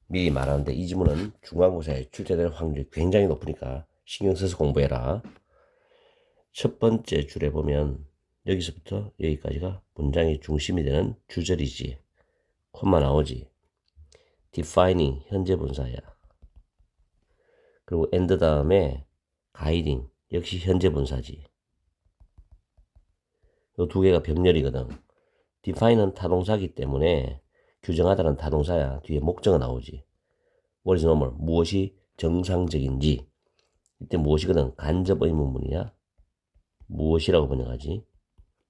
미리 말하는데 이 지문은 중간고사에 출제될 확률이 굉장히 높으니까 신경 써서 공부해라. 첫 번째 줄에 보면 여기서부터 여기까지가 문장의 중심이 되는 주절이지. 콤마 나오지. defining 현재 분사야. 그리고 and 다음에 guiding 역시 현재 분사지. 이 두 개가 병렬이거든. define은 타동사기 때문에 규정하다는 타동사야. 뒤에 목적어 나오지. what is normal 무엇이 정상적인지. 이때 무엇이거든. 간접 의문문이야. 무엇이라고 번역하지.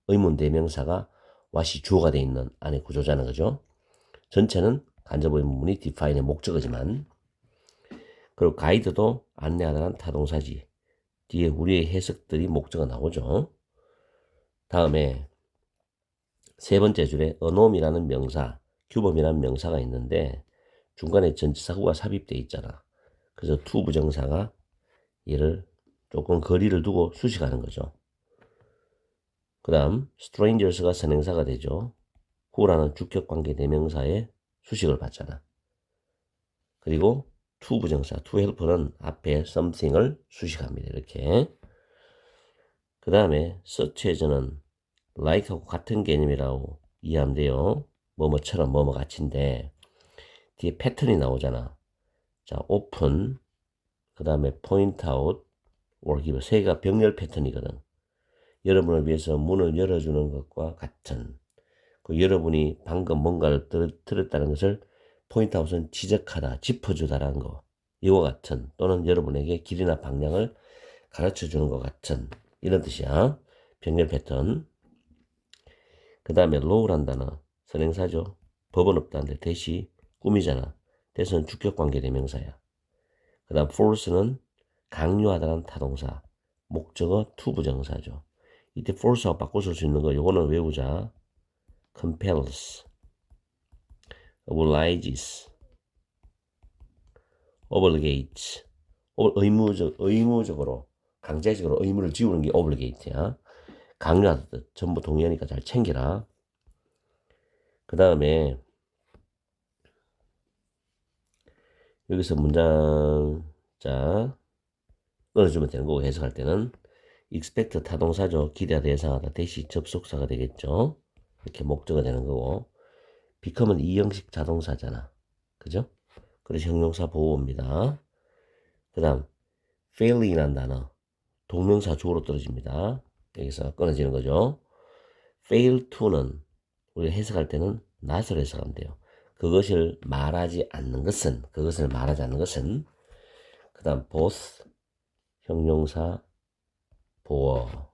의문 대명사가 what이 주어가 돼 있는 안에 구조자는 거죠. 전체는 간접 의문문이 define의 목적어지만, 그리고 가이드도 안내하다는 타동사지. 뒤에 우리의 해석들이 목적어 나오죠. 다음에 세 번째 줄에 어놈이라는 명사, 규범이라는 명사가 있는데 중간에 전치사구가 삽입되어 있잖아. 그래서 to 부정사가 얘를 조금 거리를 두고 수식하는 거죠. 그 다음 strangers가 선행사가 되죠. who라는 주격관계 대명사의 수식을 받잖아. 그리고 to 부정사, to helper는 앞에 something을 수식합니다. 이렇게. 그 다음에 such as는 like하고 같은 개념이라고 이해하면 돼요. 뭐뭐처럼 뭐뭐 같이인데 뒤에 패턴이 나오잖아. 자, open, 그 다음에 point out, or give. 세 개가 병렬 패턴이거든. 여러분을 위해서 문을 열어주는 것과 같은, 그 여러분이 방금 뭔가를 들었다는 것을 point out은 지적하다, 짚어주다라는 거, 이와 같은, 또는 여러분에게 길이나 방향을 가르쳐주는 것 같은 이런 뜻이야. 병렬 패턴. 그 다음에 law란 단어 선행사죠. 법은 없다는데 대시 꿈이잖아. 대신 주격관계 대명사야. 그 다음 force는 강요하다는 타동사, 목적어 to 부정사죠. 이때 force하고 바꿔 쓸 수 있는 거 요거는 외우자. compels, obliges, obligates. 의무적으로 강제적으로 의무를 지우는 게 obligate야. 강요하다 뜻. 전부 동의하니까 잘 챙겨라. 그 다음에 여기서 문장 자 넣어주면 되는 거고, 해석할 때는 expect 타동사죠. 기대하다, 예상하다. 대시 접속사가 되겠죠. 이렇게 목적어가 되는 거고, become은 이형식 자동사잖아. 그죠? 그래서 형용사 보호입니다. 그 다음 failing이라는 단어 동명사 주어로 떨어집니다. 여기서 끊어지는 거죠. fail to는 우리가 해석할 때는 not을 해석하면 돼요. 그것을 말하지 않는 것은 그 다음 both 형용사 보어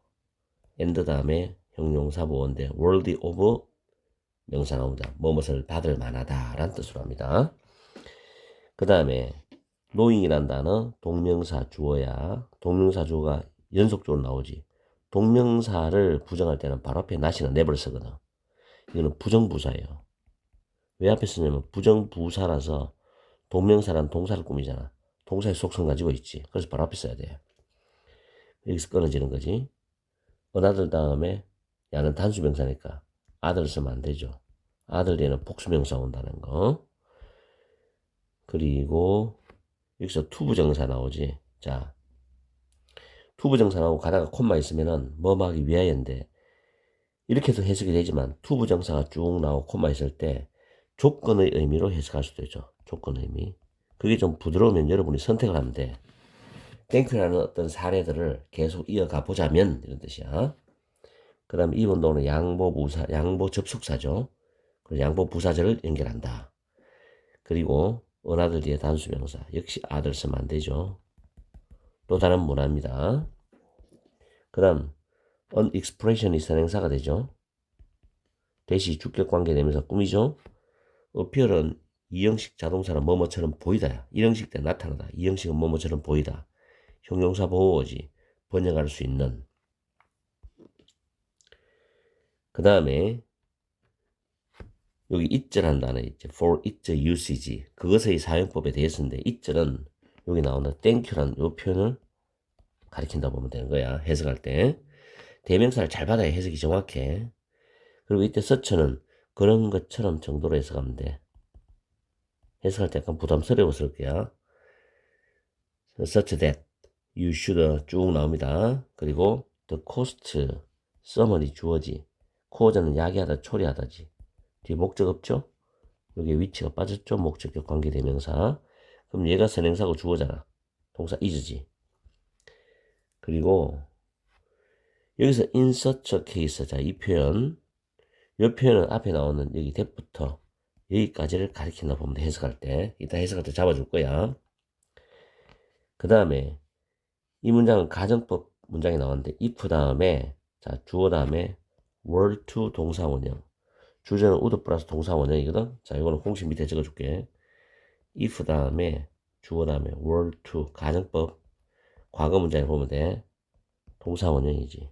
and 다음에 형용사 보어인데 worthy of 명사 나옵니다. 뭐뭇을 받을 만하다 라는 뜻으로 합니다. 그 다음에 knowing이란 단어 동명사 주어야 동명사 주어가 연속적으로 나오지. 동명사를 부정할 때는 바로 앞에 not이나 never 쓰거든. 이거는 부정부사예요. 왜 앞에 쓰냐면 부정부사라서 동명사란 동사를 꾸미잖아. 동사의 속성 가지고 있지. 그래서 바로 앞에 써야 돼. 여기서 끊어지는 거지. another 다음에 야는 단수명사니까 아들 쓰면 안 되죠. 아들 뒤에는 복수명사 온다는 거. 그리고 여기서 투부정사 나오지. 자, 투부정사 나오고 가다가 콤마 있으면은 뭐뭐 하기 위하여인데 이렇게도 해석이 되지만 투부정사가 쭉 나오고 콤마 있을 때 조건의 의미로 해석할 수도 있죠. 조건의 의미. 그게 좀 부드러우면 여러분이 선택을 하면 돼. 땡큐라는 어떤 사례들을 계속 이어가 보자면 이런 뜻이야. 그 다음에 이 운동은 양보 접속사죠. 그리고 양보 부사절을 연결한다. 그리고 은하들 뒤에 단수명사 역시 아들 쓰면 안 되죠. 또 다른 문화입니다. 그 다음 an expression이 선행사가 되죠. 대시 주격 관계 내면서 꾸미죠. appear은 이형식 자동사는 뭐뭐처럼 보이다. 일형식 때 나타나다. 이형식은 뭐뭐처럼 보이다. 형용사 보호어지. 번역할 수 있는. 그 다음에 여기 it절한 단어 있죠. for its usage. 그것의 사용법에 대해서인데 it절은 여기 나오는 thanky라는 이 표현을 가리킨다 보면 되는 거야. 해석할 때. 대명사를 잘 받아야 해석이 정확해. 그리고 이때 such는 그런 것처럼 정도로 해석하면 돼. 해석할 때 약간 부담스러웠을 거야. such that you should 쭉 나옵니다. 그리고 the cost summer이 주어지. 코어자는 야기하다 초래하다지. 뒤에 목적 없죠? 여기 위치가 빠졌죠? 목적격 관계대명사. 그럼 얘가 선행사고 주어잖아. 동사 is지. 그리고 여기서 in such a case. 자, 이 표현. 이 표현은 앞에 나오는 여기 that부터 여기까지를 가리킨다 보면 돼. 해석할 때. 이따 해석할 때 잡아줄 거야. 그 다음에 이 문장은 가정법 문장이 나왔는데 if 다음에 자 주어 다음에 were to 동사 원형. 주제는 would 플러스 동사 원형이거든. 자, 이거는 공식 밑에 적어줄게. if 다음에 주어 다음에 were to 가정법 과거 문장에 보면 돼. 동사 원형이지.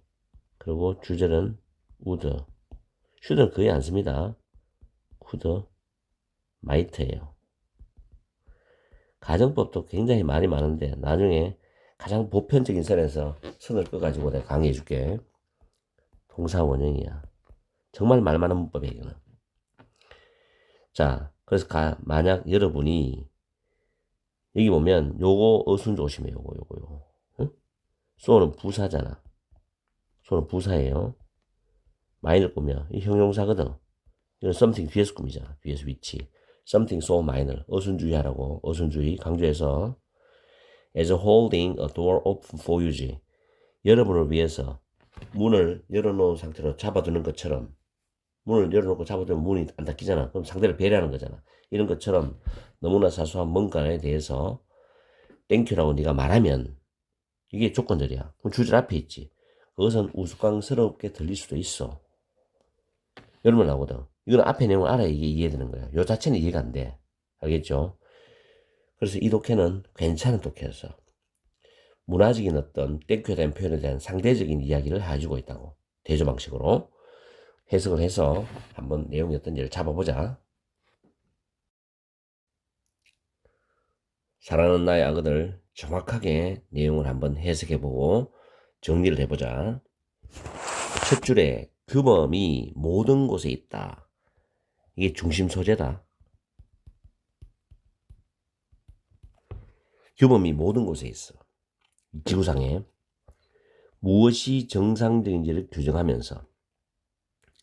그리고 주제는 would. should는 거의 안 씁니다. could, might예요. 가정법도 굉장히 말이 많은데 나중에 가장 보편적인 선에서 선을 꺼가지고 내가 강의해 줄게. 동사 원형이야. 정말 말 많은 문법이야 이거는. 자, 그래서 만약 여러분이 여기 보면 요거 어순 조심해. 요거 응? so는 부사잖아. so는 부사예요. minor을 꾸며 이 형용사거든. 이건 something 뒤에서 꾸미잖아. 뒤에서 위치. something so minor. 어순주의하라고. 어순주의 강조해서 as holding a door open for you. 여러분을 위해서 문을 열어놓은 상태로 잡아두는 것처럼 문을 열어놓고 잡아두면 문이 안 닫히잖아. 그럼 상대를 배려하는 거잖아. 이런 것처럼 너무나 사소한 뭔가에 대해서 땡큐라고 네가 말하면 이게 조건절이야. 그럼 주절 앞에 있지. 그것은 우스꽝스럽게 들릴 수도 있어. 여러분 나오거든. 이건 앞에 내용을 알아야 이게 이해되는 거야. 요 자체는 이해가 안 돼. 알겠죠? 그래서 이 독해는 괜찮은 독해였어. 문화적인 어떤 땡큐에 대한 표현에 대한 상대적인 이야기를 해주고 있다고. 대조 방식으로 해석을 해서 한번 내용이 어떤지를 잡아보자. 사랑하는 나의 아그들 정확하게 내용을 한번 해석해보고 정리를 해보자. 첫 줄에 규범이 모든 곳에 있다. 이게 중심 소재다. 규범이 모든 곳에 있어. 지구상에 무엇이 정상적인지를 규정하면서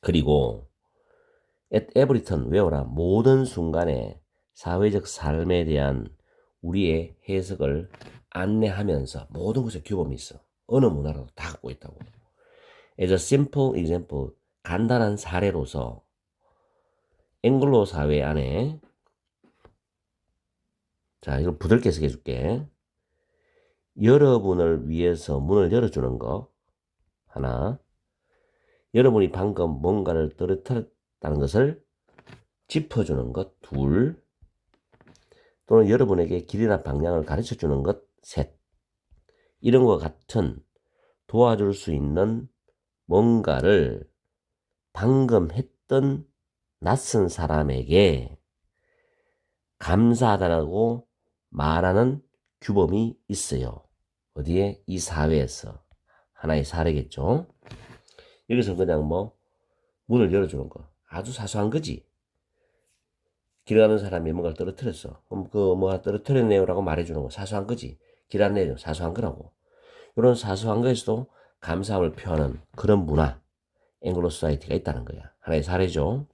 그리고 at every turn 외워라. 모든 순간에 사회적 삶에 대한 우리의 해석을 안내하면서 모든 것에 규범이 있어. 어느 문화라도 다 갖고 있다고. As a simple example, 간단한 사례로서 앵글로 사회 안에 자, 이걸 부드럽게 해석해 줄게. 여러분을 위해서 문을 열어주는 거 하나, 여러분이 방금 뭔가를 떨어뜨렸다는 것을 짚어주는 것 둘, 또는 여러분에게 길이나 방향을 가르쳐주는 것 셋. 이런 것 같은 도와줄 수 있는 뭔가를 방금 했던 낯선 사람에게 감사하다라고 말하는 규범이 있어요. 어디에? 이 사회에서. 하나의 사례겠죠. 여기서 그냥 뭐 문을 열어주는 거 아주 사소한 거지. 길 가는 사람이 뭔가를 떨어뜨렸어. 그럼 그 뭐가 떨어뜨렸네요 라고 말해주는 거 사소한 거지. 길 안내요 사소한 거라고. 이런 사소한 거에서도 감사함을 표하는 그런 문화, 앵글로 소사이티가 있다는 거야. 하나의 사례죠.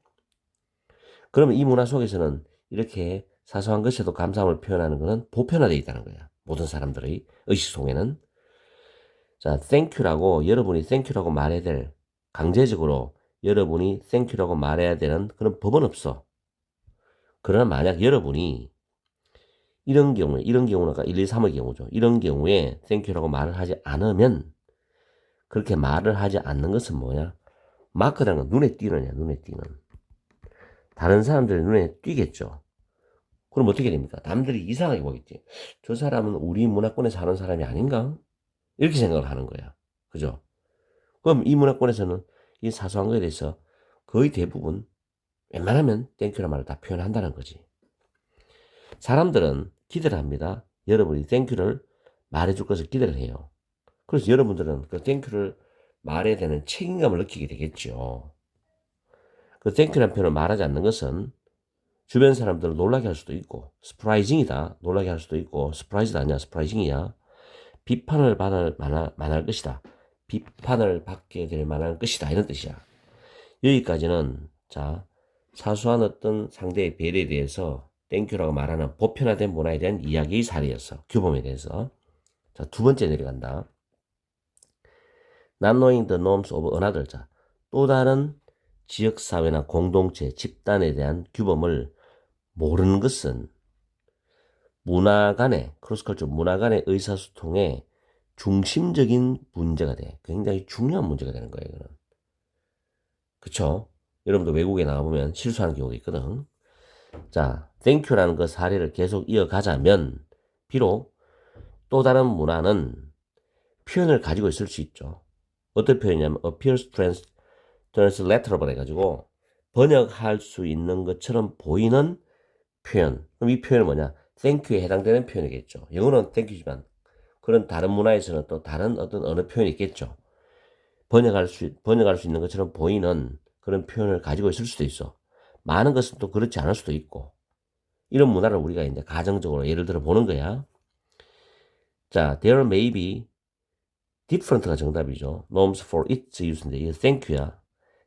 그러면 이 문화 속에서는 이렇게 사소한 것에도 감사함을 표현하는 것은 보편화되어 있다는 거야. 모든 사람들의 의식 속에는. 자, 땡큐라고 여러분이 땡큐라고 말해야 될, 강제적으로 여러분이 땡큐라고 말해야 되는 그런 법은 없어. 그러나 만약 여러분이 이런 경우는 아까 1, 2, 3의 경우죠. 이런 경우에 땡큐라고 말을 하지 않으면, 그렇게 말을 하지 않는 것은 뭐냐? 마크라는 건 눈에 띄느냐, 눈에 띄는. 다른 사람들의 눈에 띄겠죠. 그럼 어떻게 됩니까? 남들이 이상하게 보겠지. 저 사람은 우리 문화권에 사는 사람이 아닌가? 이렇게 생각을 하는 거야. 그죠? 그럼 이 문화권에서는 이 사소한 거에 대해서 거의 대부분 웬만하면 땡큐란 말을 다 표현한다는 거지. 사람들은 기대를 합니다. 여러분이 땡큐를 말해줄 것을 기대를 해요. 그래서 여러분들은 그 땡큐를 말해야 되는 책임감을 느끼게 되겠죠. 그 땡큐란 표현을 말하지 않는 것은 주변 사람들을 놀라게 할 수도 있고, 스프라이징이다 놀라게 할 수도 있고, 스프라이즈도 아니야 스프라이징이야, 비판을 받을 만할 것이다, 비판을 받게 될 만한 것이다, 이런 뜻이야. 여기까지는 자, 사소한 어떤 상대의 배려에 대해서 땡큐라고 말하는 보편화된 문화에 대한 이야기의 사례였어. 규범에 대해서. 자, 두 번째 내려간다. Not knowing the norms of another. 자, 또 다른 지역사회나 공동체, 집단에 대한 규범을 모르는 것은 크로스컬처 문화 간의 의사소통의 중심적인 문제가 돼. 굉장히 중요한 문제가 되는 거예요, 이거는. 그쵸? 여러분도 외국에 나가보면 실수하는 경우가 있거든. 자, 땡큐라는 그 사례를 계속 이어가자면, 비록 또 다른 문화는 표현을 가지고 있을 수 있죠. 어떤 표현이냐면, appears translatable 해가지고, 번역할 수 있는 것처럼 보이는 표현. 그럼 이 표현은 뭐냐? 땡큐에 해당되는 표현이겠죠. 영어는 땡큐지만, 그런 다른 문화에서는 또 다른 어떤 언어 표현이 있겠죠. 번역할 수 있는 것처럼 보이는 그런 표현을 가지고 있을 수도 있어. 많은 것은 또 그렇지 않을 수도 있고. 이런 문화를 우리가 이제 가정적으로 예를 들어 보는 거야. 자, there may be different가 정답이죠. norms for its use인데, 이게 thank야.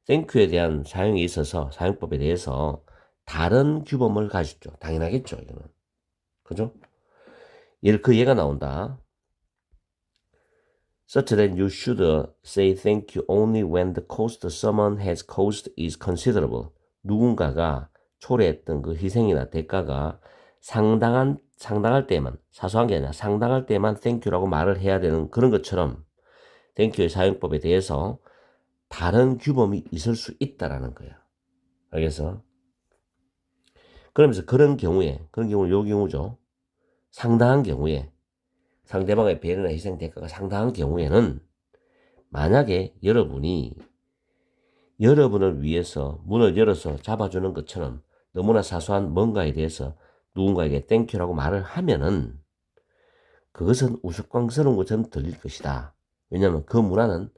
thank에 대한 사용에 있어서, 사용법에 대해서 다른 규범을 가지죠. 당연하겠죠, 이거는. 그죠? 그 예가 나온다. Such that you should say thank you only when the cost someone has caused is considerable. 누군가가 초래했던 그 희생이나 대가가 상당할 때만, 사소한 게 아니라 상당할 때만 땡큐라고 말을 해야 되는 그런 것처럼 땡큐의 사용법에 대해서 다른 규범이 있을 수 있다라는 거야. 알겠어? 그러면서 그런 경우는 요 경우죠. 상당한 경우에, 상대방의 배려나 희생 대가가 상당한 경우에는, 만약에 여러분이 여러분을 위해서 문을 열어서 잡아주는 것처럼 너무나 사소한 뭔가에 대해서 누군가에게 땡큐라고 말을 하면은 그것은 우스꽝스러운 것처럼 들릴 것이다. 왜냐하면 그 문화는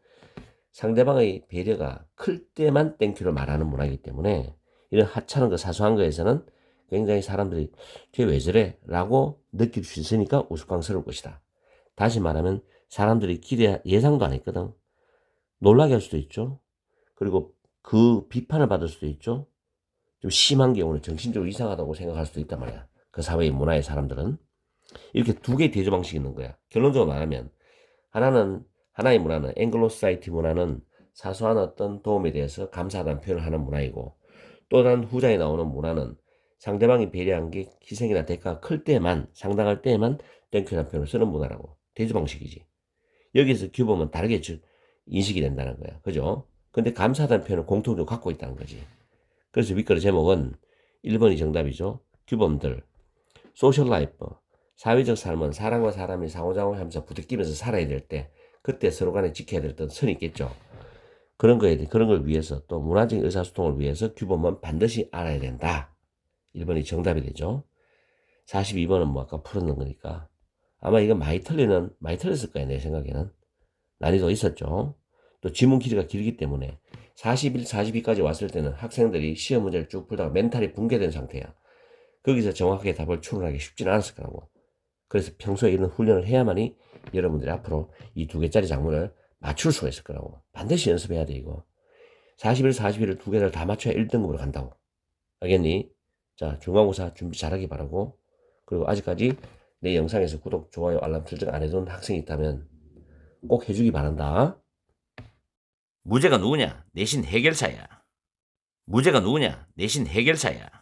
상대방의 배려가 클 때만 땡큐를 말하는 문화이기 때문에, 이런 하찮은 거, 사소한 거에서는 굉장히 사람들이 쟤 왜 저래? 라고 느낄 수 있으니까 우스꽝스러울 것이다. 다시 말하면 사람들이 예상도 안 했거든. 놀라게 할 수도 있죠. 그리고 그 비판을 받을 수도 있죠. 좀 심한 경우는 정신적으로 이상하다고 생각할 수도 있단 말이야. 그 사회의 문화의 사람들은. 이렇게 두 개의 대조 방식이 있는 거야. 결론적으로 말하면 하나의 문화는 앵글로 사이티 문화는 사소한 어떤 도움에 대해서 감사하다는 표현을 하는 문화이고, 또 다른 후자에 나오는 문화는 상대방이 배려한 게 희생이나 대가가 클 때만, 상당할 때만 땡큐라는 표현을 쓰는 문화라고. 대조 방식이지. 여기서 규범은 다르게 인식이 된다는 거야. 그죠? 근데 감사하다는 표현을 공통적으로 갖고 있다는 거지. 그래서 윗글의 제목은 1번이 정답이죠. 규범들. 소셜 라이프. 사회적 삶은 사람과 사람이 상호작용하면서 부대끼면서 살아야 될 때, 그때 서로 간에 지켜야 될 어떤 선이 있겠죠. 그런 걸 위해서, 또 문화적인 의사소통을 위해서 규범은 반드시 알아야 된다. 1번이 정답이 되죠. 42번은 뭐 아까 풀었는 거니까. 아마 이거 많이 틀렸을 거야, 내 생각에는. 난이도 있었죠. 또 지문 길이가 길기 때문에 41, 42까지 왔을 때는 학생들이 시험 문제를 쭉 풀다가 멘탈이 붕괴된 상태야. 거기서 정확하게 답을 추론하기 쉽지는 않았을 거라고. 그래서 평소에 이런 훈련을 해야만이 여러분들이 앞으로 이 2개짜리 작문을 맞출 수가 있을 거라고. 반드시 연습해야 돼, 이거. 41, 41을 2개를 다 맞춰야 1등급으로 간다고. 알겠니? 자, 중간고사 준비 잘하기 바라고. 그리고 아직까지 내 영상에서 구독, 좋아요, 알람 설정 안 해둔 학생이 있다면 꼭 해주기 바란다. 문제가 누구냐? 내신 해결사야. 문제가 누구냐? 내신 해결사야.